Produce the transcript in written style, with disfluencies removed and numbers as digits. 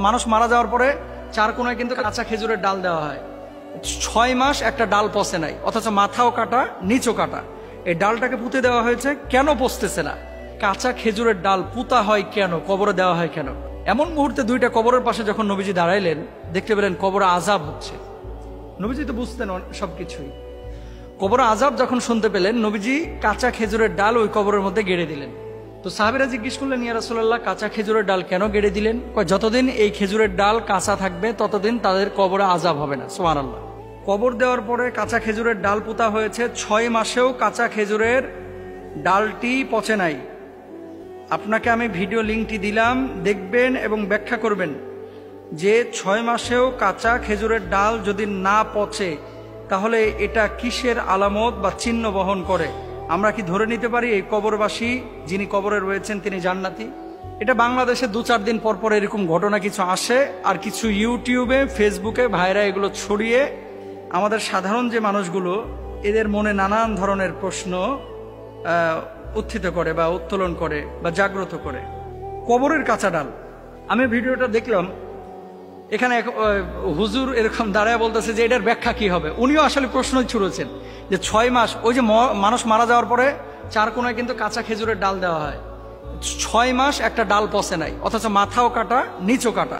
মানুষ মারা যাওয়ার পরে চার কোনায় কিন্তু কাঁচা খেজুরের ডাল দেওয়া হয়। 6 মাস একটা ডাল পচে নাই, অথচ মাথাও কাটা নিচও কাটা। এই ডালটাকে পুঁতে দেওয়া হয়েছে, কেন পচতেছে না? কাঁচা খেজুরের ডাল পুঁতা হয় কেন, কবরে দেওয়া হয় কেন? এমন মুহূর্তে দুইটা কবরের পাশে যখন নবীজি দাঁড়াইলেন, দেখতে পেলেন কবরে আযাব হচ্ছে। নবীজি তো বুঝতেন সবকিছুই। কবরে আযাব যখন শুনতে পেলেন, নবীজি কাঁচা খেজুরের ডাল ওই কবরের মধ্যে গেড়ে দিলেন। তো সাহাবীরা জিজ্ঞেস করলেন, ইয়া রাসূলুল্লাহ, কাঁচা খেজুরের ডাল কেন গেড়ে দিলেন? যতদিন এই খেজুরের ডাল কাঁচা থাকবে ততদিন তাদের কবরে আযাব হবে না। সুবহানাল্লাহ। কবর দেওয়ার পরে কাঁচা খেজুরের ডাল পোতা হয়েছে, 6 মাসেও কাঁচা খেজুরের ডালটি পচে নাই। আপনাকে আমি ভিডিও লিঙ্কটি দিলাম, দেখবেন এবং ব্যাখ্যা করবেন যে 6 মাসেও কাঁচা খেজুরের ডাল যদি না পচে তাহলে এটা কিসের আলামত বা চিহ্ন বহন করে? আমরা কি ধরে নিতে পারি এই কবরবাসী যিনি কবরে রয়েছেন তিনি জান্নাতি? এটা বাংলাদেশে 2-4 দিন পর পর এরকম ঘটনা কিছু আসে, আর কিছু ইউটিউবে ফেসবুকে ভাইরা এগুলো ছড়িয়ে আমাদের সাধারণ যে মানুষগুলো এদের মনে নানান ধরনের প্রশ্ন উত্থিত করে বা উত্তোলন করে বা জাগ্রত করে। কবরের কাঁচা ডাল, আমি ভিডিওটা দেখলাম, এখানে হুজুর এরকম দাঁড়ায় বলতেছে যে এটার ব্যাখ্যা কি হবে। উনিও আসলে প্রশ্নই ছুড়েছেন যে 6 মাস, ওই যে মানুষ মারা যাওয়ার পরে চার কোনায় কিন্তু কাঁচা খেজুরের ডাল দেওয়া হয়, 6 মাস একটা ডাল পচে নাই, অথচ মাথাও কাটা নিচও কাটা।